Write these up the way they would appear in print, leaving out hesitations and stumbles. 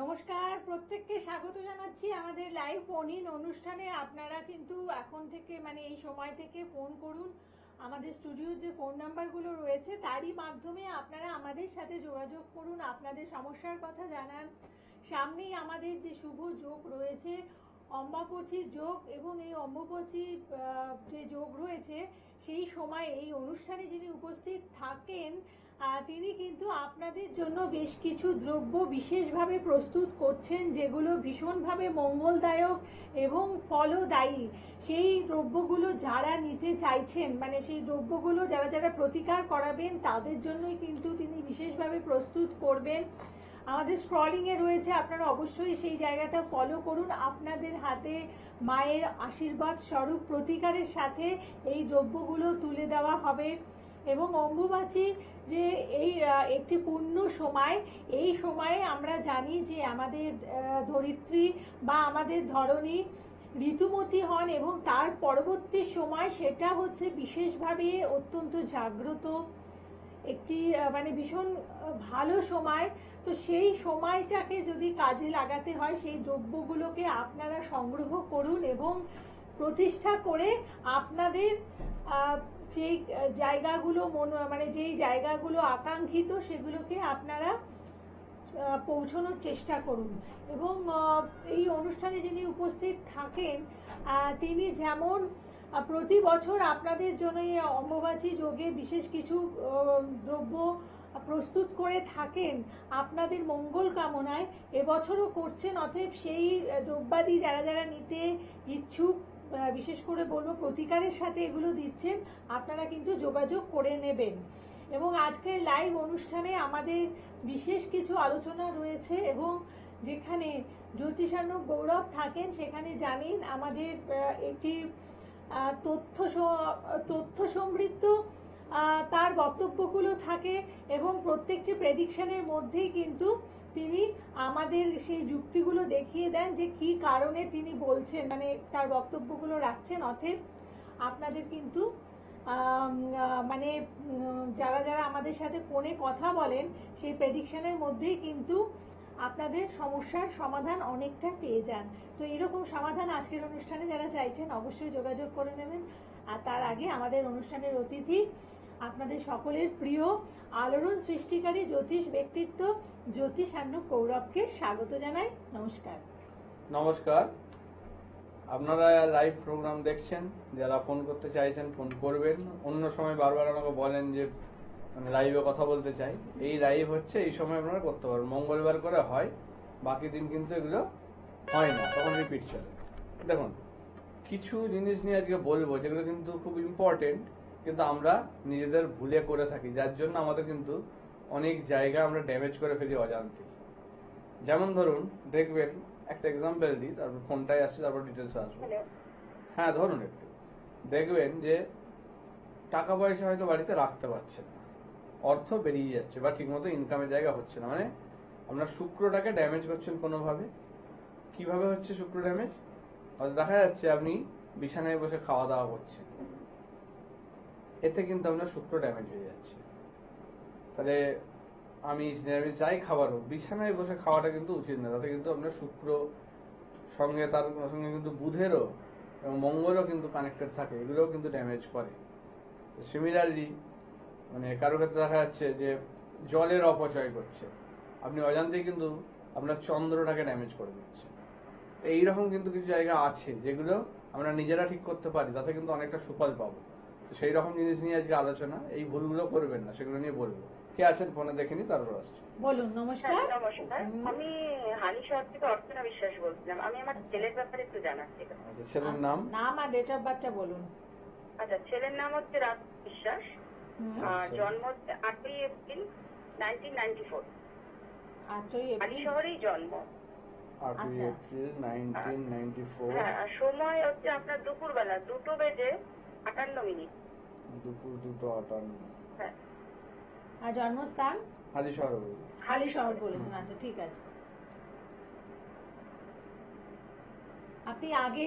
নমস্কার, প্রত্যেককে স্বাগত জানাচ্ছি আমাদের লাইভ ফোন ইন অনুষ্ঠানে। আপনারা কিন্তু এখন থেকে এই সময় থেকে ফোন করুন। আমাদের স্টুডিওর যে ফোন নাম্বারগুলো রয়েছে তারই মাধ্যমে আপনারা আমাদের সাথে যোগাযোগ করুন, আপনাদের সমস্যার কথা জানান। সামনেই আমাদের যে শুভ যোগ রয়েছে অম্বাবচীর যোগ, এবং এই অম্বাবচী যে যোগ রয়েছে সেই সময় এই অনুষ্ঠানে যিনি উপস্থিত থাকেন তিনি কিন্তু আপনাদের জন্য বেশ কিছু দ্রব্য বিশেষভাবে প্রস্তুত করছেন, যেগুলো ভীষণভাবে মঙ্গলদায়ক এবং ফলদায়ী। সেই দ্রব্যগুলো যারা নিতে চাইছেন, সেই দ্রব্যগুলো যারা যারা প্রতিকার করাবেন তাদের জন্যই কিন্তু তিনি বিশেষভাবে প্রস্তুত করবেন। আমাদের স্ক্রলিংয়ে রয়েছে, আপনারা অবশ্যই সেই জায়গাটা ফলো করুন। আপনাদের হাতে মায়ের আশীর্বাদ স্বরূপ প্রতিকারের সাথে এই দ্রব্যগুলো তুলে দেওয়া হবে। এবং অম্বুবাচী যে এই একটি পূর্ণ সময়, এই সময়ে আমরা জানি যে আমাদের ধরিত্রী বা আমাদের ধরণী ঋতুমতী হন, এবং তার পরবর্তী সময় সেটা হচ্ছে বিশেষভাবে অত্যন্ত জাগ্রত একটি ভীষণ ভালো সময়। তো সেই সময়টাকে যদি কাজে লাগাতে হয়, সেই দ্রব্যগুলোকে আপনারা সংগ্রহ করুন এবং প্রতিষ্ঠা করে আপনাদের যেই জায়গাগুলো যেই জায়গাগুলো আকাঙ্ক্ষিত সেগুলোকে আপনারা পৌঁছানোর চেষ্টা করুন। এবং এই অনুষ্ঠানে যিনি উপস্থিত থাকেন তিনি যেমন প্রতি বছর আপনাদের জন্য এই অম্বুবাচী যোগে বিশেষ কিছু দ্রব্য প্রস্তুত করে থাকেন আপনাদের মঙ্গল কামনায়, এবছরও করছেন। অতএব সেই দ্রব্যাদি যারা যারা নিতে ইচ্ছুক, বিশেষ করে বলবো প্রতিকারের সাথে এগুলো দিচ্ছেন, আপনারা কিন্তু যোগাযোগ করে নেবেন। এবং আজকের লাইভ অনুষ্ঠানে আমাদের বিশেষ কিছু আলোচনা রয়েছে, এবং যেখানে জ্যোতিষার্ণব গৌরব থাকেন সেখানে জানেন আমাদের একটি তথ্য সমৃদ্ধ তার বক্তব্যগুলো থাকে, এবং প্রত্যেকটি প্রেডিকশনের মধ্যেই কিন্তু তিনি আমাদের সেই যুক্তিগুলো দেখিয়ে দেন যে কি কারণে তিনি বলছেন, তার বক্তব্যগুলো রাখছেন। অতএব আপনাদের কিন্তু যারা যারা আমাদের সাথে ফোনে কথা বলেন সেই প্রেডিকশনের মধ্যেই কিন্তু আপনাদের সমস্যার সমাধান অনেকটা পেয়ে যান। তো এরকম সমাধান আজকের অনুষ্ঠানে যারা চাইছেন অবশ্যই যোগাযোগ করে নেবেন। আর তার আগে আমাদের অনুষ্ঠানের অতিথি আপনাদের সকলের প্রিয় আলোড়ন সৃষ্টিকারী জ্যোতিষ ব্যক্তিত্ব জ্যোতিষার্ণব গৌরবকে স্বাগত জানাই। নমস্কার। নমস্কার, আপনারা লাইভ প্রোগ্রাম দেখছেন, যারা ফোন করতে চাইছেন ফোন করবেন। অন্য সময় বারবার আমাকে বলেন যে লাইভে কথা বলতে চাই, এই লাইভ হচ্ছে এই সময় আপনারা করতে পারবেন। মঙ্গলবার করে হয়, বাকি দিন কিন্তু এগুলো হয় না, তখন রিপিট চলে। দেখুন, কিছু জিনিস নিয়ে আজকে বলবো যেগুলো কিন্তু খুব ইম্পর্টেন্ট, কিন্তু আমরা নিজেদের ভুলে করে থাকি, যার জন্য আমাদের কিন্তু অনেক জায়গা আমরা ড্যামেজ করে ফেলি অজান্তে। যেমন ধরুন, দেখবেন একটা এক্সাম্পল দিই, তারপর ফোনটাই আসছে, তারপর ডিটেলস আসবে। হ্যাঁ, ধরুন একটু দেখবেন যে টাকা পয়সা হয়তো বাড়িতে রাখতে পারছেন না, অর্থ বেরিয়ে যাচ্ছে বা ঠিকমতো ইনকামের জায়গা হচ্ছে না, আপনার শুক্রটাকে ড্যামেজ করছেন কোনোভাবে। কিভাবে হচ্ছে শুক্র ড্যামেজ? হয়তো দেখা যাচ্ছে আপনি বিছানায় বসে খাওয়া দাওয়া করছেন, এতে কিন্তু আপনার শুক্র ড্যামেজ হয়ে যাচ্ছে। তাহলে আমি নিরামিষ যাই খাবার হোক, বিছানায় বসে খাওয়াটা কিন্তু উচিত না, তাতে কিন্তু আপনার শুক্র সঙ্গে তার সঙ্গে কিন্তু বুধেরও এবং মঙ্গলও কিন্তু কানেক্টেড থাকে, এগুলোও কিন্তু ড্যামেজ করে। সিমিলারলি কারোর ক্ষেত্রে দেখা যাচ্ছে যে জলের অপচয় করছে, আপনি অজান্তেই কিন্তু আপনার চন্দ্রটাকে ড্যামেজ করে দিচ্ছে। এইরকম কিন্তু কিছু জায়গা আছে যেগুলো আমরা নিজেরা ঠিক করতে পারি, তাতে কিন্তু অনেকটা সুফল পাবো। তো সেই রকম জিনিস নিয়ে আজকে আলোচনা, এই ভুলগুলো করবেন না, সেগুলো নিয়ে বলবো। কে আছেন ফোনে দেখে নি, তারপর আসছে। বলুন। নমস্কার। নমস্কার, আমি হানি শহর থেকে অর্চনা বিশ্বাস বলছিলাম। আমি আমার ছেলের ব্যাপারে একটু জানার ছিল। আচ্ছা, ছেলের নাম আর ডেট অফ বার্থটা বলুন। আচ্ছা, ছেলের নাম হচ্ছে রাজ বিশ্বাস, আর জন্ম হচ্ছে 8ই এপ্রিল 1994। হানি শহরেই জন্ম। 8ই এপ্রিল 1994। হ্যাঁ, সময় হচ্ছে আপনার দুপুরবেলা 2:58। দুপুর 2:58। হ্যাঁ। আর জন্মস্থান হালিশহর বলেছেন। আচ্ছা, ঠিক আছে। আপনি আগে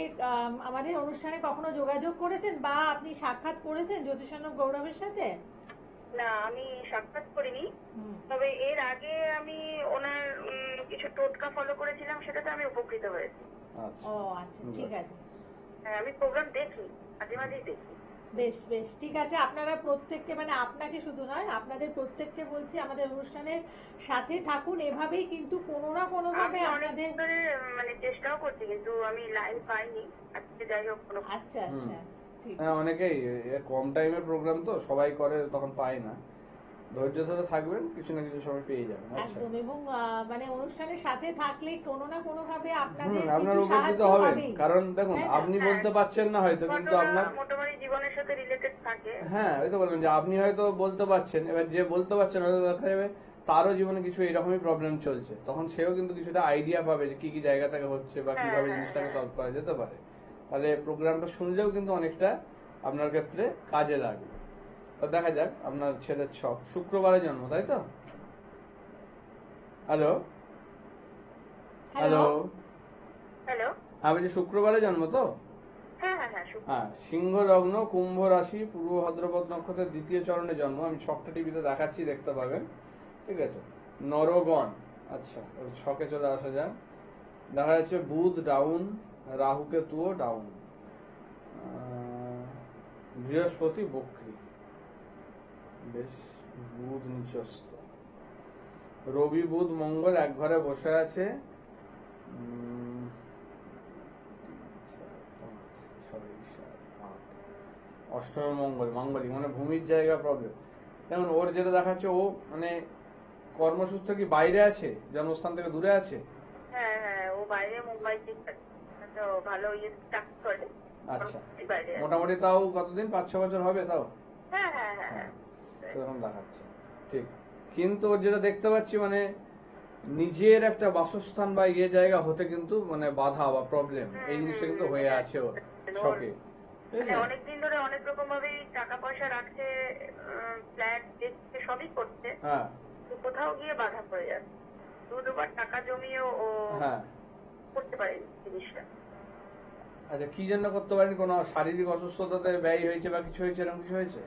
আমাদের অনুষ্ঠানে কখনো যোগাযোগ করেছেন বা আপনি সাক্ষাৎ করেছেন জ্যোতিষার্ণব গৌরবের সাথে? না, আমি সাক্ষাৎ করিনি, তবে এর আগে আমি ওনার কিছু টোটকা ফলো করেছিলাম, সেটাতে আমি উপকৃত হয়েছি। আচ্ছা ও আচ্ছা, ঠিক আছে। হ্যাঁ, আমি প্রোগ্রাম দেখি, মাঝে মাঝেই দেখি। বেশ বেশ, ঠিক আছে। আপনারা প্রত্যেককে, মানে আপনাকে শুধু নয়, আপনাদের প্রত্যেককে বলছি আমাদের অনুষ্ঠানের সাথে থাকুন। এভাবেই কিন্তু কোনো না কোনো ভাবে আমি আপনাদের অনেকদিন ধরে মানে চেষ্টাও করছি, কিন্তু আমি লাইন পাইনি। আজকে যাই হোক কোনো আচ্ছা আচ্ছা, ঠিক। হ্যাঁ, অনেকেই কম টাইমের প্রোগ্রাম তো সবাই করে, তখন পায় না। ধৈর্য ধরে থাকবেন, কিছু না কিছু সময় পেয়ে যাবেন। আচ্ছা, একদম। এবং মানে অনুষ্ঠানের সাথে থাকলে কোনো না কোনো ভাবে আপনাদের আপনার কিছু উপকৃত সাহায্য হবেন, হবেই। কারণ দেখুন তাই না? আপনি বলতে পারছেন না হয়তো, কিন্তু আপনার মোটামুটি জীবনের সাথে রিলেটেড থাকে। হ্যাঁ, ওই তো বললাম যে আপনি হয়তো বলতে পারছেন, এবার যে বলতে পারছেন হয়তো দেখা যাবে তারও জীবনে কিছু এরকমই প্রবলেম চলছে, তখন সেও কিন্তু কিছুটা আইডিয়া পাবে যে কি কি জায়গা থেকে হচ্ছে বা কিভাবে জিনিসটাকে সলভ করা যেতে পারে। তাহলে প্রোগ্রামটা শুনলেও কিন্তু অনেকটা আপনার ক্ষেত্রে কাজে লাগবে। তো দেখা যাক, আপনার ছেলের ছক শুক্রবারে জন্ম, তাই তো? Hello hello, hello. আমি যে শুক্রবারে জন্ম তো? হ্যাঁ হ্যাঁ হ্যাঁ, হ্যাঁ, সিংহ লগ্ন, কুম্ভ রাশি, পূর্ব ভাদ্রপদ নক্ষত্রের দ্বিতীয় চরণে জন্ম। আমি ছকটা টিভিতে দেখাচ্ছি, দেখতে পাবেন, ঠিক আছে? নরগণ। আচ্ছা, ওর ছকে চলে আসা যাক। দেখা যাচ্ছে বুধ ডাউন, রাহু কেতুও ডাউন, বৃহস্পতি বক্রী, বেশ, বুধ নিচস্থ, রবি বুধ মঙ্গল এক ঘরে বসে আছে। 8 মঙ্গল, মাঙ্গলিক মানে ভূমির জায়গা প্রবলেম। যেমন ওর যেটা দেখাচ্ছে, ও মানে কর্মসূত্র কি বাইরে আছে, জন্মস্থান থেকে দূরে আছে? হ্যাঁ হ্যাঁ, ও বাইরে মুম্বাইতে তো ভালো চাকরি করে। আচ্ছা, বাইরে মোটামুটি তাও কতদিন, 5-6 বছর হবে তাও? হ্যাঁ হ্যাঁ হ্যাঁ হ্যাঁ, সেরকম দেখাচ্ছে, ঠিক। কিন্তু ওর যেটা দেখতে পাচ্ছি, মানে নিজের একটা বাসস্থান বা ইয়ে জায়গা হতে কিন্তু মানে বাধা বা প্রবলেম, এই জিনিসটা কিন্তু হয়ে আছে ওর ছকে। অনেকদিন ধরে অনেক রকম ভাবে টাকা পয়সা রাখছে, ফ্ল্যাট দেখছে, সবই করছে, হ্যাঁ, কোথাও গিয়ে বাধা পড়ে যাচ্ছে। দুবার টাকা জমিয়েও ও হ্যাঁ, করতে পারেনি জিনিসটা। আচ্ছা, কি জন্য করতে পারেনি? কোনো শারীরিক অসুস্থতাতে ব্যয় হয়েছে বা কিছু হয়েছে, এরকম কিছু হয়েছে?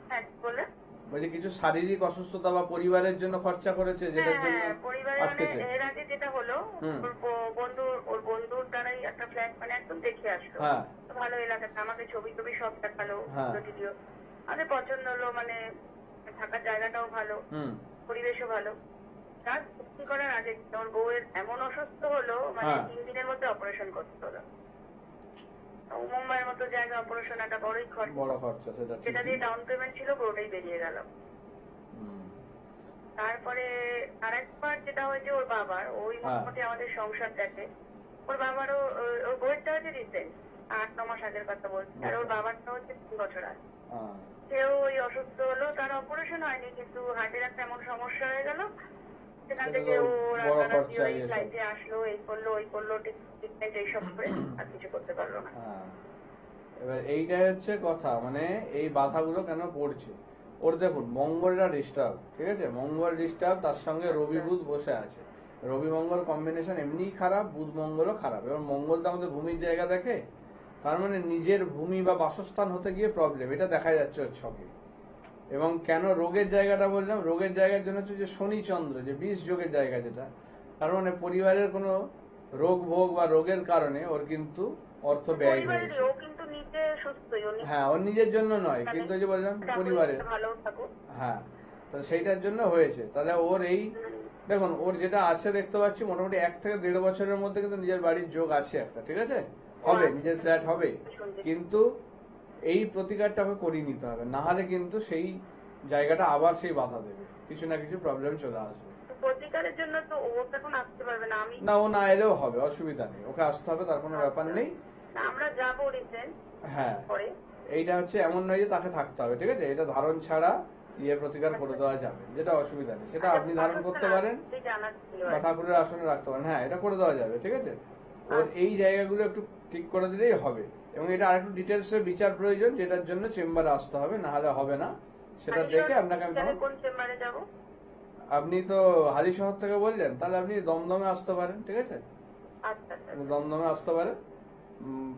হ্যাঁ, বলে বলছি কিছু শারীরিক অসুস্থতা বা পরিবারের জন্য খরচা করেছে, যেটার জন্য পরিবারে আটকেছে? মানে এর আগে যেটা হলো, ওর বন্ধুর দ্বারাই একটা ফ্ল্যাট মানে একদম দেখে আসলো, হ্যাঁ, ভালো এলাকাতে, আমাকে ছবি টবি সব দেখালো, হ্যাঁ, ভিডিও আমাদের পছন্দ হলো, মানে থাকার জায়গাটাও ভালো, পরিবেশও ভালো। তার বুকিং করার আগে তোমার বউয়ের এমন অসুস্থ হলো, মানে 3 দিনের মধ্যে অপারেশন করতে হলো। মুম্বাইয়ের মতো জায়গা, অপারেশন একটা বড় খরচা, সেটা দিয়ে ডাউন পেমেন্ট ছিল, পুরোটাই বেরিয়ে গেল। তারপরে আরেকবার যেটা হয়েছে ওর বাবার, ওই মোটামুটি আমাদের সংসার দেখে, ওর বাবারও, ওর বউয়েরটা হচ্ছে রিসেন্ট 8-9 মাস আগের কথা বলছি, আর ওর বাবারটা হচ্ছে 3 বছর আগে। সেও ওই অসুস্থ হলো, তার অপারেশন হয়নি, কিন্তু হার্টের একটা এমন সমস্যা হয়ে গেল, সেখান থেকে ও রাতারাতি ওই ফ্লাইটে আসলো, এই করলো ওই করলো, ট্রিটমেন্ট এইসব করে আর কিছু করতে পারলো না। এবার এইটাই হচ্ছে কথা, মানে এই বাধাগুলো কেন পড়ছে ওর। দেখুন, মঙ্গলটা ডিস্টার্ব, ঠিক আছে? মঙ্গল ডিস্টার্ব, তার সঙ্গে রবি বুধ বসে আছে। রবি মঙ্গল কম্বিনেশন এমনিই খারাপ, বুধ মঙ্গলও খারাপ। এবার মঙ্গল তো আমাদের ভূমির জায়গা দেখে, তার মানে নিজের ভূমি বা বাসস্থান হতে গিয়ে প্রবলেম, এটা দেখা যাচ্ছে ওর ছকে। এবং কেন রোগের জায়গাটা বললাম, রোগের জায়গার জন্য হচ্ছে যে শনি চন্দ্র, যে 20 যোগের জায়গা যেটা, তার মানে পরিবারের কোনো রোগ ভোগ বা রোগের কারণে ওর কিন্তু অর্থ ব্যয় হয়েছে। হ্যাঁ, ওর নিজের জন্য নয়, কিন্তু যে বললাম পরিবারের, হ্যাঁ, তো সেইটার জন্য হয়েছে। তাহলে ওর এই দেখুন, ওর যেটা আছে দেখতে পাচ্ছি, মোটামুটি 1 থেকে 1.5 বছরের মধ্যে কিন্তু নিজের বাড়ির যোগ আছে একটা, ঠিক আছে? হবে, নিজের ফ্ল্যাট হবে, কিন্তু এই প্রতিকারটা ওকে করিয়ে নিতে হবে, না হলে কিন্তু সেই জায়গাটা আবার সেই বাধা দেবে, কিছু না কিছু প্রবলেম চলে আসবে। প্রতিকারের জন্য তো ও এখন আসতে পারবে না, আমি না, ও না এলেও হবে, অসুবিধা নেই, ওকে আসতে হবে, তার কোনো ব্যাপার নেই। আমরা যাবো রিসেন্ট। হ্যাঁ, এইটা হচ্ছে এমন নয় যে তাকে থাকতে হবে, ঠিক আছে? এটা ধারণ ছাড়া ইয়ে প্রতিকার করে দেওয়া যাবে, যেটা অসুবিধা নেই, সেটা আপনি ধারণ করতে পারেন বা ঠাকুরের আসনে রাখতে পারেন। হ্যাঁ, এটা করে দেওয়া যাবে, ঠিক আছে? ওর এই জায়গাগুলো একটু ঠিক করে দিলেই হবে। এবং এটা আরেকটু ডিটেলসে বিচার প্রয়োজন, যেটার জন্য চেম্বারে আসতে হবে, না হলে হবে না। সেটা দেখে আপনাকে আমি কোন চেম্বারে যাব? আপনি তো হালি শহর থেকে বললেন, তাহলে আপনি দমদমে আসতে পারেন, ঠিক আছে? আচ্ছা, আপনি দমদমে আসতে পারেন,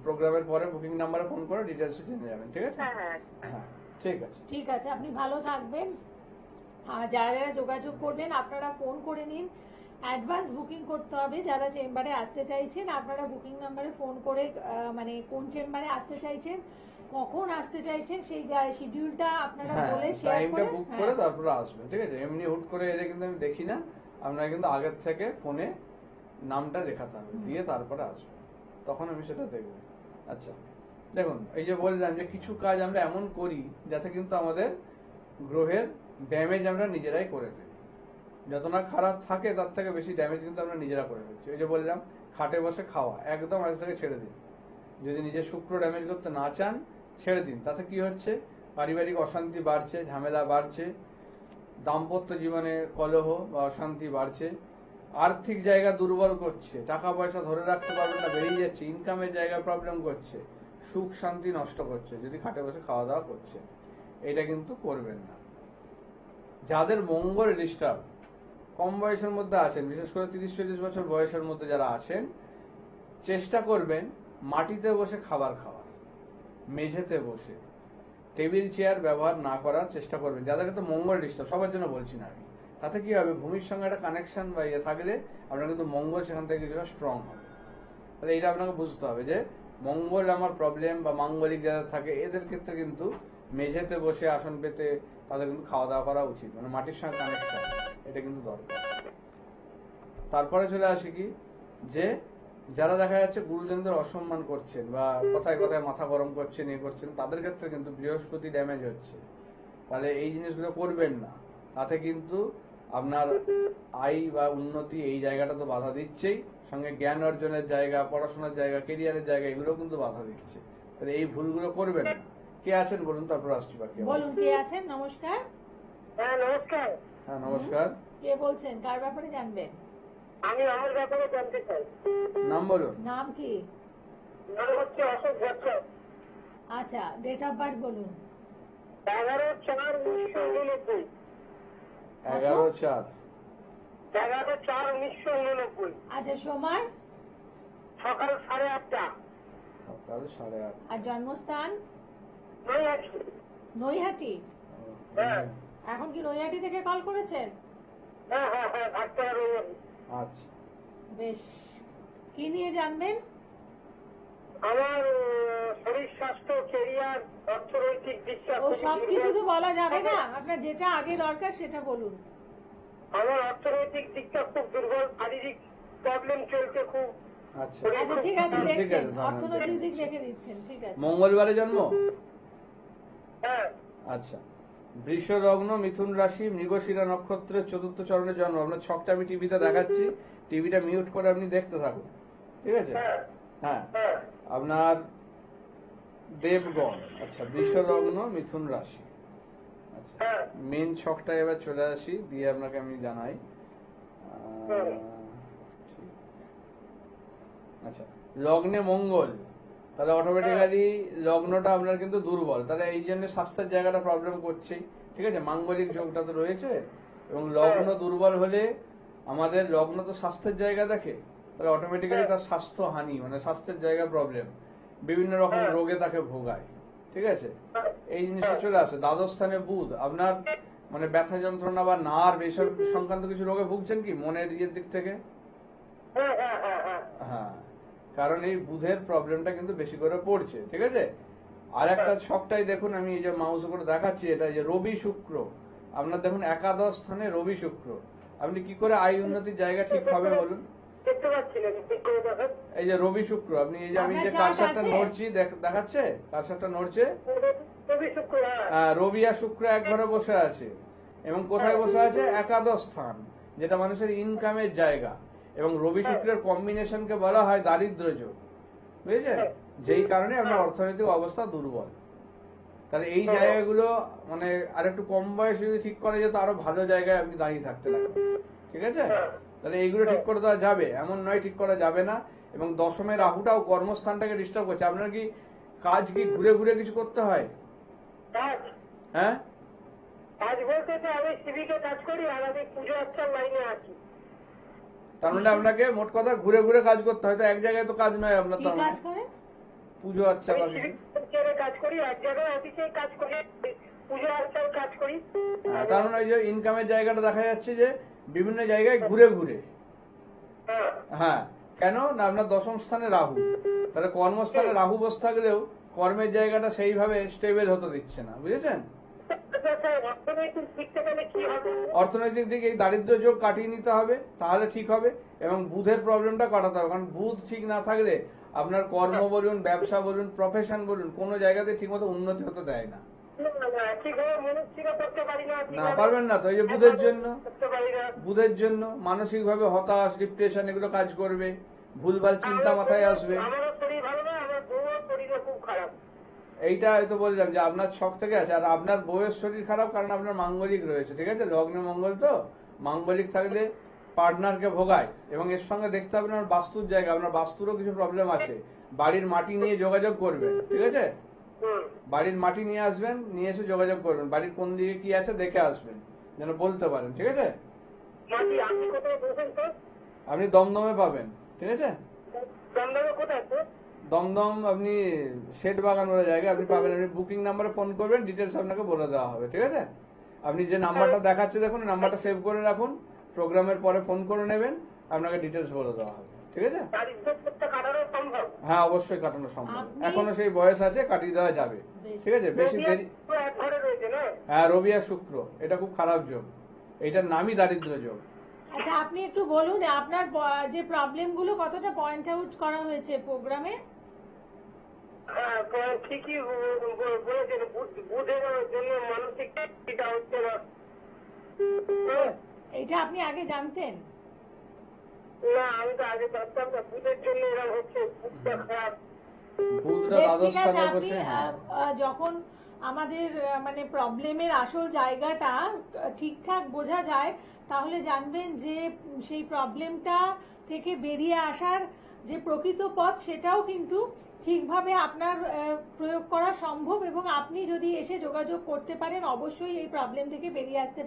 প্রোগ্রামের পরে বুকিং নাম্বারে ফোন করে ডিটেলসে জেনে যাবেন, ঠিক আছে? হ্যাঁ হ্যাঁ, হ্যাঁ, ঠিক আছে। ঠিক আছে, আপনি ভালো থাকবেন। আর যারা যারা যোগাযোগ করবেন আপনারা ফোন করে নিন, অ্যাডভান্স বুকিং করতে হবে। যারা চেম্বারে আসতে চাইছেন আপনারা বুকিং নাম্বারে ফোন করে মানে কোন চেম্বারে আসতে চাইছেন, কখন আসতে চাইছেন সেই শিডিউলটা আপনারা হ্যাঁ, বলে শেয়ার টাইমটা করে বুক করে তারপরে আসবেন, ঠিক আছে? এমনি হুট করে এলে কিন্তু আমি দেখি না, আপনারা কিন্তু আগের থেকে ফোনে নামটা লেখাতে হবে, দিয়ে তারপরে আসবেন, তখন আমি সেটা দেখবো। আচ্ছা, দেখুন এই যে বললাম যে কিছু কাজ আমরা এমন করি যাতে কিন্তু আমাদের গ্রহের ড্যামেজ আমরা নিজেরাই করে ফেলি। যত না খারাপ থাকে তার থেকে বেশি ড্যামেজ কিন্তু আমরা নিজেরা করে ফেলছি। ওই যে বললাম খাটে বসে খাওয়া, একদম আজ থেকে ছেড়ে দিন। যদি নিজের শুক্র ড্যামেজ করতে না চান ছেড়ে দিন। তাতে কি হচ্ছে, পারিবারিক অশান্তি বাড়ছে, ঝামেলা বাড়ছে, দাম্পত্য জীবনে কলহ বা অশান্তি বাড়ছে, আর্থিক জায়গা দুর্বল করছে, টাকা পয়সা ধরে রাখতে পারবেন না, বেরিয়ে যাচ্ছে, ইনকামের জায়গায় প্রবলেম করছে, সুখ শান্তি নষ্ট করছে যদি খাটে বসে খাওয়া দাওয়া করছে। এটা কিন্তু করবেন না। যাদের মঙ্গল ডিস্টার্ব, কম বয়সের মধ্যে আছেন, বিশেষ করে 30-40 বছর বয়সের মধ্যে যারা আছেন, চেষ্টা করবেন মাটিতে বসে খাবার খাওয়ার, মেঝেতে বসে, টেবিল চেয়ার ব্যবহার না করার চেষ্টা করবেন। যাদেরকে তো মঙ্গল ডিস্টার্ব, সবার জন্য বলছি না আমি। তাতে কি হবে, ভূমির সঙ্গে একটা কানেকশন বা ইয়ে থাকলে আপনার কিন্তু মঙ্গল সেখান থেকে কিছুটা স্ট্রং হবে। তাহলে এটা আপনাকে বুঝতে হবে যে মঙ্গল আমার প্রবলেম বা মাঙ্গলিক যারা থাকে এদের ক্ষেত্রে কিন্তু মেঝেতে বসে আসন পেতে তাদের কিন্তু খাওয়া দাওয়া করা উচিত, মানে মাটির সঙ্গে কানেকশন, এটা কিন্তু দরকার। তারপরে চলে আসি কি, যে যারা দেখা যাচ্ছে গুরুজনদের অসম্মান করছেন বা কথায় কথায় মাথা গরম করছেন, এ করছেন, তাদের ক্ষেত্রে কিন্তু বৃহস্পতি ড্যামেজ হচ্ছে। তাহলে এই জিনিসগুলো করবেন না, তাতে কিন্তু আপনার আয় বা উন্নতি এই জায়গাটা তো বাধা দিচ্ছেই, সঙ্গে জ্ঞান অর্জনের জায়গা, পড়াশোনার জায়গা, কেরিয়ারের জায়গা, এগুলো কিন্তু বাধা দিচ্ছে। তাহলে এই ভুলগুলো করবেন না। কে আছেন বলুন, তারপর আসছি বাকি। বলুন কে আছেন। নমস্কার। হ্যাঁ নমস্কার। হ্যাঁ নমস্কার। কে বলছেন, কার ব্যাপারে জানবেন? আমি আমার ব্যাপারে জানতে চাই। নাম বলুন। নাম কি? নাম হচ্ছে অশোক ভট্ট। আচ্ছা, ডেট অফ বার্থ বলুন। 11/4/1989। 11/4। 11/4/1989। আচ্ছা, সময়? সকাল 8:30। সকাল 8:30। আর জন্মস্থান? নৈহাটি। নৈহাটি? হ্যাঁ এখন কি নৈহাটি থেকে কল করেছেন? হ্যাঁ হ্যাঁ হ্যাঁ, ভাটপাড়া নৈহাটি। আচ্ছা, বেশ, কি নিয়ে জানবেন? আমার শরীর স্বাস্থ্য, কেরিয়ার, অর্থনৈতিক দিকটা ও খুবই সব কিছু তো দুর্বল। বলা যাবে না, আপনার যেটা আগে দরকার সেটা বলুন। আমার অর্থনৈতিক দিকটা খুব দুর্বল, শারীরিক প্রবলেম চলছে খুব। আচ্ছা, আচ্ছা ঠিক আছে, ঠিক আছে, দেখছেন ধন্যবাদ। অর্থনৈতিক দিক দেখে দিচ্ছেন, ঠিক আছে। মঙ্গলবারে জন্ম? হ্যাঁ আচ্ছা, বৃষ লগ্ন, মিথুন রাশি, মৃগশিরা নক্ষত্রের 4র্থ চরণে জন্ম। আপনার ছকটা আমি টিভিতে দেখাচ্ছি, টিভিটা মিউট করে আপনি দেখতে থাকুন, ঠিক আছে? হ্যাঁ হ্যাঁ, হ্যাঁ আপনার দেবগণ। আচ্ছা, বৃষ লগ্ন, মিথুন রাশি। আচ্ছা, হ্যাঁ। মেন ছকটা এবার চলে আসি, দিয়ে আপনাকে আমি জানাই। হুম। ঠিক। আচ্ছা, লগ্নে মঙ্গল, তাহলে অটোমেটিক্যালি লগ্নটা আপনার কিন্তু দুর্বল, তাহলে এই জন্য স্বাস্থ্যের জায়গাটা প্রবলেম করছেই, ঠিক আছে? মাঙ্গলিক যোগটা তো রয়েছে, এবং লগ্ন দুর্বল হলে আমাদের লগ্ন তো স্বাস্থ্যের জায়গা দেখে, তাহলে অটোমেটিক্যালি তার স্বাস্থ্য হানি, মানে স্বাস্থ্যের জায়গা প্রবলেম, বিভিন্ন রকম রোগে তাকে ভোগায়, ঠিক আছে? এই জিনিসটা চলে আসে। দ্বাদশ স্থানে বুধ, আপনার মানে ব্যথা যন্ত্রণা বা নার্ভ এইসব সংক্রান্ত কিছু রোগে ভুগছেন কি মনের ইয়ের দিক থেকে? হ্যাঁ হ্যাঁ হ্যাঁ হ্যাঁ। হ্যাঁ, কারণ এই বুধের প্রবলেমটা কিন্তু বেশি করে পড়ছে, ঠিক আছে? আর একটা ছকটাই দেখুন, আমি এই যে মাউস করে দেখাচ্ছি, এটা যে রবি শুক্র, আপনার দেখুন একাদশ স্থানে রবি শুক্র। আপনি কি করে আয় উন্নতির জায়গা ঠিক হবে বলুন? দেখতে পাচ্ছি না, ঠিক করে দেখেন। এই যে রবি শুক্র, আপনি এই যে আমি যে আপনার কারসারটা chart আছে? নড়ছি দেখাচ্ছে, কারসারটা নড়ছে, রবি শুক্র, হ্যাঁ। রবি আর শুক্র এক ঘরে বসে আছে, এবং কোথায় বসে আছে? একাদশ স্থান, যেটা মানুষের ইনকামের জায়গা, এবং রবি শুক্রের কম্বিনেশনকে বলা হয় দারিদ্র যোগ, বুঝেছেন? যেই কারণে আপনার অর্থনৈতিক অবস্থা দুর্বল। তাহলে এই জায়গাগুলো মানে আর একটু কম বয়সে যদি ঠিক করা যেত, আরো ভালো জায়গায় আপনি দাঁড়িয়ে থাকতে লাগবেন, ঠিক আছে? তাহলে এইগুলো ঠিক করে দেওয়া যাবে, এমন নয় ঠিক করা যাবে না। এবং দশমের রাহুটাও কর্মস্থানটাকে ডিস্টার্ব করছে। আপনার কি কাজ কি ঘুরে ঘুরে কিছু করতে হয়? কাজ হ্যাঁ, কাজ বলতে তো আমি সিভিকে কাজ করি, আর আমি পুজো আচ্ছার লাইনে আছি। তার মানে আপনাকে মোট কথা ঘুরে ঘুরে কাজ করতে হয়, তো এক জায়গায় তো কাজ নয় আপনার। কি তার কাজ মানে করেন? পুজো আচ্ছা বা আমি কিছু? সিভিক কাজ করি, এক জায়গায় অফিসে কাজ করি, পুজো আর্চার কাজ করি। তার মানে ওই যে ইনকামের জায়গাটা দেখা যাচ্ছে যে বিভিন্ন জায়গায় ঘুরে ঘুরে। হ্যাঁ। হ্যাঁ, কেন না আপনার দশম স্থানে রাহু, তাহলে কর্মস্থানে রাহু বসে থাকলেও কর্মের জায়গাটা সেইভাবে স্টেবল হতে দিচ্ছে না, বুঝেছেন? অর্থনৈতিক দিক থেকে কি হবে? অর্থনৈতিক দিকে এই দারিদ্র যোগ কাটিয়ে নিতে হবে, তাহলে ঠিক হবে। এবং বুধের প্রবলেমটা কাটাতে হবে, কারণ বুধ ঠিক না থাকলে আপনার কর্ম বলুন, ব্যবসা বলুন, প্রফেশন বলুন, কোনো জায়গাতে ঠিকমতো উন্নতি হতে দেয় না। না, পারবেন না তো। এই যে বুধের জন্য মানসিকভাবে হতাশ, ডিপ্রেশন এগুলো কাজ করবে, ভুলভাল চিন্তা মাথায় আসবে। এইটা হয়তো বললাম যে আপনার ছক থেকে আছে, আর আপনার বউয়ের শরীর খারাপ কারণ আপনার মাঙ্গলিক রয়েছে, ঠিক আছে? লগ্নে মঙ্গল, তো মাঙ্গলিক থাকলে পার্টনারকে ভোগায়। এবং এর সঙ্গে দেখতে হবে আপনার বাস্তুর জায়গা, আপনার বাস্তুরও কিছু প্রবলেম আছে। বাড়ির মাটি নিয়ে যোগাযোগ করবেন, ঠিক আছে? বাড়ির মাটি নিয়ে আসবেন, নিয়ে এসে যোগাযোগ করবেন, বাড়ির কোন দিকে কি আছে দেখে আসবেন, যেন বলতে পারেন, ঠিক আছে? আপনি দমদমে পাবেন, ঠিক আছে? দমদম আপনি শেড বাগান বলে জায়গায় আপনি পাবেন। আপনি বুকিং নাম্বারে ফোন করবেন, ডিটেলস আপনাকে বলে দেওয়া হবে, ঠিক আছে? আপনি যে নাম্বারটা দেখাচ্ছে দেখুন, নাম্বারটা সেভ করে রাখুন, প্রোগ্রামের পরে ফোন করে নেবেন, আপনাকে ডিটেলস বলে দেওয়া হবে, ঠিক আছে? হ্যাঁ, অবশ্যই কাটানো সম্ভব। এখনো সেই বয়স আছে, কাটিয়ে দেওয়া যাবে, ঠিক আছে? বেশি দেরি। হ্যাঁ, রবি আর শুক্র, এটা খুব খারাপ যোগ, এইটার নামই দারিদ্র যোগ। আচ্ছা, আপনি একটু বলুন আপনার যে প্রবলেমগুলো কতটা পয়েন্ট আউট করা হয়েছে প্রোগ্রামে? ঠিকই বলেছেন, বুধের জন্য মানসিক হচ্ছে না। এটা আপনি আগে জানতেন? না, আমি তো আগে জানতাম না বুধের জন্য এরকম হচ্ছে, বুধটা খারাপ। বেশ, ঠিক আছে। আপনি যখন আমাদের মানে প্রবলেমের আসল জায়গাটা ঠিকঠাক বোঝা যায়, তাহলে জানবেন যে সেই প্রবলেমটা থেকে বেরিয়ে আসার যে প্রকৃত পথ, সেটাও কিন্তু ঠিকভাবে আপনার প্রয়োগ করা সম্ভব। এবং আপনি যদি এসে যোগাযোগ করতে পারেন, অবশ্যই এই প্রবলেম থেকে বেরিয়ে আসতে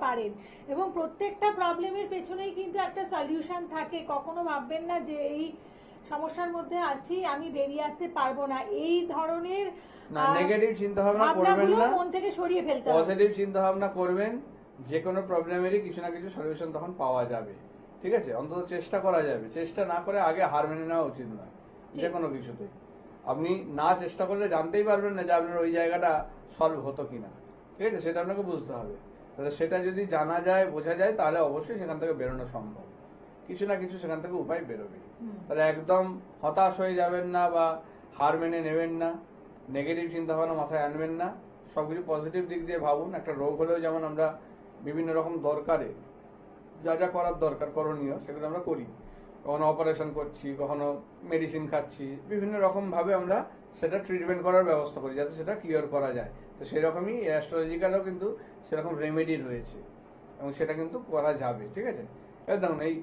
পারেন। এবং প্রত্যেকটা প্রবলেমের পেছনেই কিন্তু একটা সলিউশন থাকে। কখনো ভাববেন না যে এই সমস্যার মধ্যে আছি, আমি বেরিয়ে আসতে পারবো না। এই ধরনের নেগেটিভ চিন্তা ভাবনা করবেন না, মন থেকে সরিয়ে ফেলতে হবে। পজিটিভ চিন্তা ভাবনা করবেন। যে কোনো প্রবলেমেরই কিছু না কিছু সলিউশন তখন পাওয়া যাবে, ঠিক আছে? অন্তত চেষ্টা করা যাবে। চেষ্টা না করে আগে হার মেনে নেওয়া উচিত নয় যে কোনো কিছুতে। আপনি না চেষ্টা করলে জানতেই পারবেন না যে আপনার ওই জায়গাটা সলভ হতো কিনা, ঠিক আছে? সেটা আপনাকে বুঝতে হবে। তাহলে সেটা যদি জানা যায়, বোঝা যায়, তাহলে অবশ্যই সেখান থেকে বেরোনো সম্ভব। কিছু না কিছু সেখান থেকে উপায় বেরোবে। তাহলে একদম হতাশ হয়ে যাবেন না বা হার মেনে নেবেন না, নেগেটিভ চিন্তা ভাবনা মাথায় আনবেন না। সবকিছু পজিটিভ দিক দিয়ে ভাবুন। একটা রোগ হলেও যেমন আমরা বিভিন্ন রকম দরকারে যা যা করার দরকার, করণীয়, সেগুলো আমরা করি। কখনো অপারেশন করছি, কখনো মেডিসিন খাচ্ছি, বিভিন্ন রকম ভাবে আমরা সেটা ট্রিটমেন্ট করার ব্যবস্থা করি যাতে সেটা কিওর করা যায়। তো সেরকমই অ্যাস্ট্রোলজিক্যালও কিন্তু সেরকম রেমেডি রয়েছে এবং সেটা কিন্তু করা যাবে, ঠিক আছে? এবার দেখুন, এই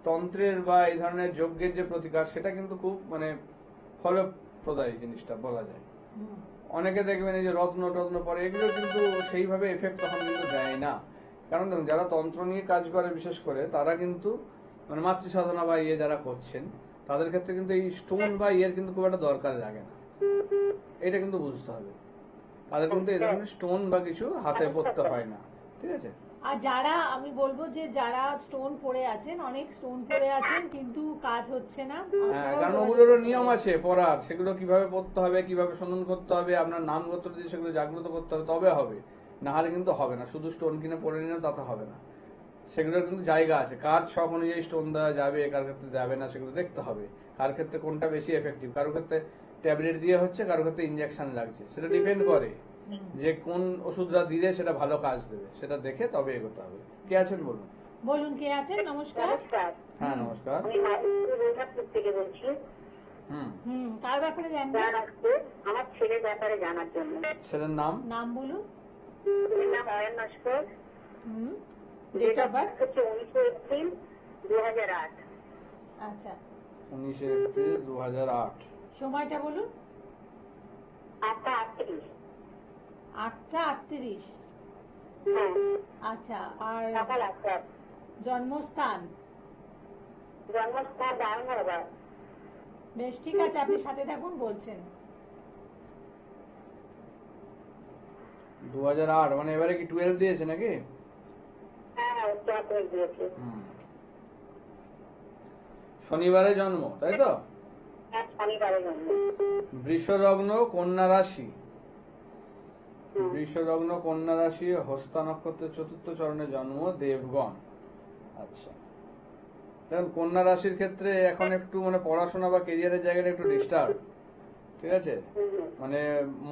তন্ত্রের বা এই ধরনের যজ্ঞের যে প্রতিকার, সেটা কিন্তু খুব মানে ফলপ্রদায়ী জিনিসটা বলা যায়। অনেকে দেখবেন এই যে রত্ন টত্ন পরে, এগুলো কিন্তু সেইভাবে এফেক্ট তখন কিন্তু দেয় না। কারণ দেখুন, যারা তন্ত্র নিয়ে কাজ করে বিশেষ করে, তারা কিন্তু মানে মাতৃ সাধনা বা যারা করছেন, তাদের ক্ষেত্রে কিন্তু এই স্টোন বা কিন্তু খুব একটা দরকার লাগে না। এটা কিন্তু বুঝতে হবে, তাদের কিন্তু এই ধরনের স্টোন বা কিছু হাতে পড়তে হয় না, ঠিক আছে? আর যারা, আমি বলবো যে যারা স্টোন পড়ে আছেন, অনেক স্টোন পড়ে আছেন কিন্তু কাজ হচ্ছে না, কারণ ওগুলোরও নিয়ম আছে পড়ার। সেগুলো কিভাবে পড়তে হবে, কিভাবে সন্ধান করতে হবে, আপনার নাম গোত্র দিয়ে সেগুলো জাগ্রত করতে হবে, তবে হবে। না হলে কিন্তু হবে না। শুধু স্টোন কিনে পড়ে নিলেও তাতে হবে না। সেগুলোর কিন্তু জায়গা আছে, কার ছক অনুযায়ী স্টোন দেওয়া যাবে, কার ক্ষেত্রে যাবে না, সেগুলো দেখতে হবে। কার ক্ষেত্রে কোনটা বেশি এফেক্টিভ, কারোর ক্ষেত্রে ট্যাবলেট দিয়ে হচ্ছে, কারোর ক্ষেত্রে ইনজেকশন লাগছে। সেটা ডিপেন্ড করে যে কোন ওষুধটা দিলে সেটা ভালো কাজ দেবে, সেটা দেখে তবে এগোতে হবে। কে আছেন বলুন? বলুন, কে আছেন? নমস্কার। হ্যাঁ, নমস্কার। থেকে বলছি। কার ব্যাপারে জানবেন? আমার ছেলের ব্যাপারে জানার জন্য। ছেলের নাম? নাম বলুন। নাম Ayan Naskar. Date of birth হচ্ছে 19 এপ্রিল 2008। আচ্ছা, 19 এপ্রিল 2008। সময়টা বলুন। 8:38। 8:38। হ্যাঁ। আচ্ছা, আর সকাল 8টা। জন্মস্থান? জন্মস্থান দারুণাবাদ। বেশ, ঠিক আছে, আপনি সাথে থাকুন, বলছেন। 2008 মানে এবারে কি 12 দিয়েছে নাকি? হ্যাঁ হ্যাঁ, উচ্চ মাধ্যমিক দিয়েছে। শনিবারে জন্ম, তাই তো? হ্যাঁ, শনিবারে জন্ম। বৃষ লগ্ন, কন্যা রাশি। বৃষ লগ্ন, কন্যা রাশি, হস্তা নক্ষত্রের 4র্থ চরণে জন্ম, দেবগণ। আচ্ছা, দেখুন কন্যা রাশির ক্ষেত্রে এখন একটু মানে পড়াশোনা বা কেরিয়ারের জায়গাটা একটু ডিস্টার্ব, ঠিক আছে? মানে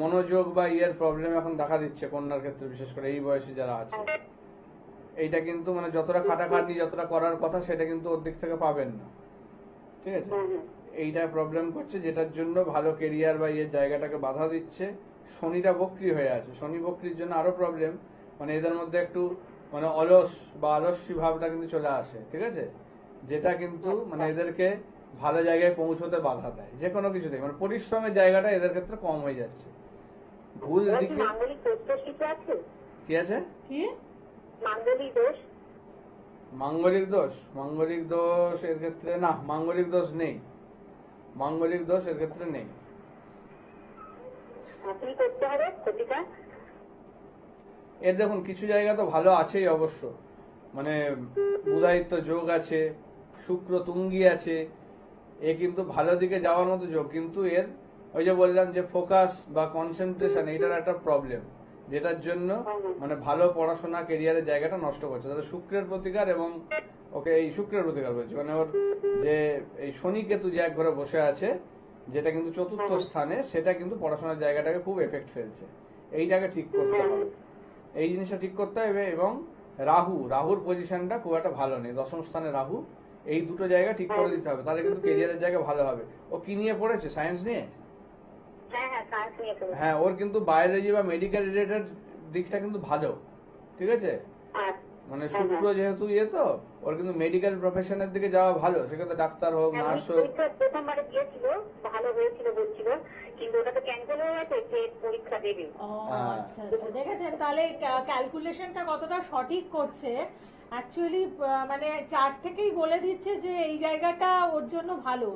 মনোযোগ বা ইয়ের প্রবলেম এখন দেখা দিচ্ছে কন্যার ক্ষেত্রে, বিশেষ করে এই বয়সে যারা আছে। এইটা কিন্তু মানে যতটা খাটাখাটনি যতটা করার কথা সেটা কিন্তু ওর দিক থেকে পাবেন না, ঠিক আছে? এইটা প্রবলেম করছে, যেটার জন্য ভালো কেরিয়ার বা ইয়ের জায়গাটাকে বাধা দিচ্ছে। শনিটা বক্রি হয়ে আছে, শনি বক্রির জন্য আরো প্রবলেম, মানে এদের মধ্যে একটু মানে অলস বা আলস্যি ভাবটা কিন্তু চলে আসে, ঠিক আছে? যেটা কিন্তু মানে এদেরকে ভালো জায়গায় পৌঁছতে বাধা দেয়, যে কোনো কিছুতে মানে পরিশ্রমের জায়গাটা এদের ক্ষেত্রে কম হয়ে যাচ্ছে। ভুল দিকে মাঙ্গলিক দোষ টোষ কিছু আছে? কি মাঙ্গলিক দোষ? মাঙ্গলিক দোষ, মাঙ্গলিক দোষ এর ক্ষেত্রে না, মাঙ্গলিক দোষ নেই, মাঙ্গলিক দোষ এর ক্ষেত্রে নেই। কি করতে হবে প্রতিকার? এর দেখুন কিছু জায়গা তো ভালো আছেই অবশ্য, মানে বুধায়িত্ব যোগ আছে, শুক্র তুঙ্গি আছে, এ কিন্তু ভালো দিকে যাওয়ার মতো যোগ, কিন্তু এর ওই যে বললাম যে ফোকাস বা কনসেন্ট্রেশন এটার একটা প্রবলেম, যেটার জন্য মানে ভালো পড়াশোনা কেরিয়ারের জায়গাটা নষ্ট করছে। তাহলে শুক্রের প্রতিকার এবং ওকে এই শুক্রের প্রতিকার বলছি, মানে ওর যে এই শনি কেতু যে এক ঘরে বসে আছে, যেটা কিন্তু 4র্থ স্থানে, সেটা কিন্তু পড়াশোনার জায়গাটাকে খুব এফেক্ট ফেলছে। এইটাকে ঠিক করতে হবে, এই জিনিসটা ঠিক করতে হবে। এবং রাহুর পজিশনটা খুব একটা ভালো নেই, 10ম স্থানে রাহু, এই দুটো জায়গা ঠিক করে দিতে হবে, তাহলে কিন্তু কেরিয়ারের জায়গা ভালো হবে। ও কি নিয়ে পড়েছে? সায়েন্স নিয়ে? হ্যাঁ, ওর কিন্তু বায়োলজি বা মেডিকেল রিলেটেড দিকটা কিন্তু ভালো, ঠিক আছে? মানে শুক্র যেহেতু ইয়ে তো, ওর কিন্তু মেডিকেল প্রফেশনের দিকে যাওয়া ভালো, সেক্ষেত্রে ডাক্তার হোক, নার্স হোক। প্রথমবারে দিয়েছিল, ভালো হয়েছিল বলছিল, কিন্তু ওটা তো ক্যান্সেল হয়ে গেছে, যে পরীক্ষা দেবে। আচ্ছা আচ্ছা, দেখেছেন তাহলে ক্যালকুলেশনটা কতটা সঠিক করছে। অ্যাকচুয়ালি মানে চার্ট থেকেই বলে দিচ্ছে যে এই জায়গাটা ওর জন্য ভালো,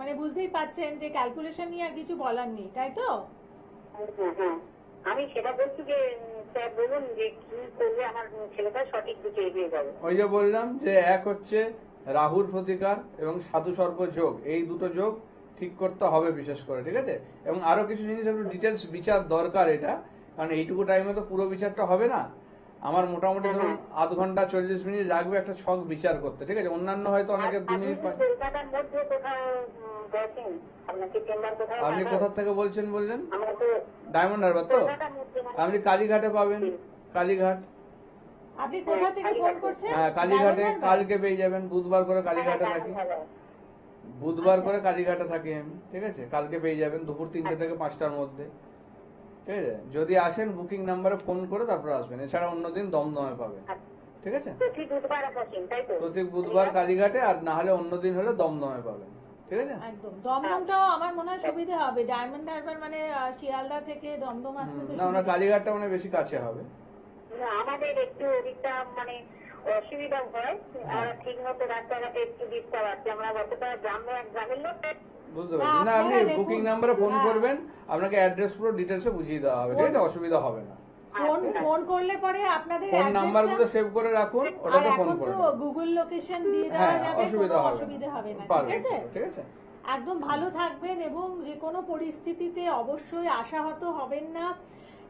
মানে বুঝতেই পাচ্ছেন যে ক্যালকুলেশন নিয়ে আর কিছু বলার নেই, তাই তো? হ্যাঁ, আমি সেটা বলছি যে স্যার বলুন যে কি করলে আমার ছেলেটা সঠিক দিকে এগিয়ে যাবে। ওই যে বললাম যে এক হচ্ছে রাহুর প্রতিকার এবং সাধু সর্প যোগ, এই দুটো যোগ ঠিক করতে হবে বিশেষ করে, ঠিক আছে? এবং আরো কিছু জিনিস একটু ডিটেলস বিচার দরকার এটা, কারণ এইটুকু টাইমে তো পুরো বিচারটা হবে না। আমার মোটামুটি ধরুন আধ ঘন্টা 40 মিনিট লাগবে একটা ছক বিচার করতে, ঠিক আছে? অন্যান্য হয়তো অনেকে 2 মিনিট। কলকাতার মধ্যে কোথাও গেছেন? আপনাকে চেম্বার কোথাও? আপনি কোথা থেকে বলছেন বললেন? আমরা তো ডায়মন্ড হারবার তো? আপনি কালীঘাটে পাবেন, কালীঘাট। আপনি কোথা থেকে ফোন করছেন? হ্যাঁ, কালীঘাটে কালকে পেয়ে যাবেন, বুধবার করে কালীঘাটে থাকি, বুধবার করে কালীঘাটে থাকি আমি, ঠিক আছে? কালকে পেয়ে যাবেন দুপুর 3টে থেকে 5টার মধ্যে, ঠিক আছে? যদি আসেন বুকিং নাম্বারে ফোন করে তারপর আসবেন, এছাড়া অন্যদিন দমদমে পাবেন, ঠিক আছে? প্রতি বুধবার কালীঘাটে, আর না হলে অন্যদিন হলে দমদমে পাবেন, ঠিক আছে? একদম, দমদমটাও আমার মনে হয় সুবিধা হবে, ডায়মন্ড হারবার মানে শিয়ালদা থেকে দমদম আসতে তো না, ওনার কালীঘাটটা মানে বেশি কাছে হবে। আমাদের একটু ওদিকটা মানে অসুবিধা হয়, আর ঠিক মতো রাস্তাঘাটে একটু ডিস্টার্ব আছে, আমরা গতটা গ্রামের লোক, বুঝতে পারছি না, আপনি বুকিং নাম্বারে ফোন করবেন, আপনাকে অ্যাড্রেস পুরো ডিটেলসে বুঝিয়ে দেওয়া হবে, ঠিক আছে? অসুবিধা হবে না। ফোন করলে পরে আপনাদের ফোন নাম্বারগুলো সেভ করে রাখুন, ওটাতে ফোন এখন তো করবেন। গুগল লোকেশন দিয়ে দেওয়া হ্যাঁ, যাবে, অসুবিধা কোনো হবে অসুবিধা হবে না, পারবেন, ঠিক আছে? ঠিক আছে? একদম ভালো থাকবেন এবং যে কোনো পরিস্থিতিতে অবশ্যই আশাহত হবেন না,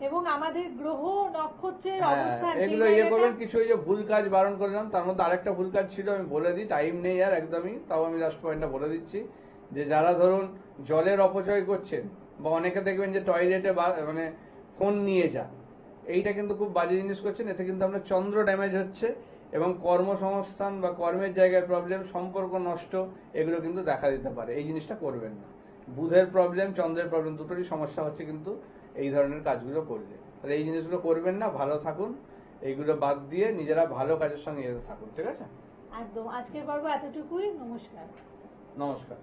এবং আমাদের গ্রহ নক্ষত্রের অবস্থান সেই এগুলো ইয়ে করবেন। জায়গাটা- কিছু ওই যে ভুল কাজ বারণ করলাম, তার মধ্যে আরেকটা ভুল কাজ ছিল, আমি বলে দিই, টাইম নেই আর একদমই, তাও আমি লাস্ট পয়েন্টটা বলে দিচ্ছি, যে যারা ধরুন জলের অপচয় করছেন, বা অনেকে দেখবেন যে টয়লেটে মানে ফোন নিয়ে যান, এইটা কিন্তু খুব বাজে জিনিস করছেন, এতে কিন্তু আপনার চন্দ্র ড্যামেজ হচ্ছে এবং কর্মসংস্থান বা কর্মের জায়গায় প্রবলেম, সম্পর্ক নষ্ট, এগুলো কিন্তু দেখা দিতে পারে। এই জিনিসটা করবেন না। বুধের প্রবলেম, চন্দ্রের প্রবলেম, দুটোরই সমস্যা হচ্ছে কিন্তু এই ধরনের কাজগুলো করলে। তাহলে এই জিনিসগুলো করবেন না, ভালো থাকুন, এইগুলো বাদ দিয়ে নিজেরা ভালো কাজের সঙ্গে এসে থাকুন, ঠিক আছে? একদম, আজকের পর্ব এতটুকুই, নমস্কার। নমস্কার।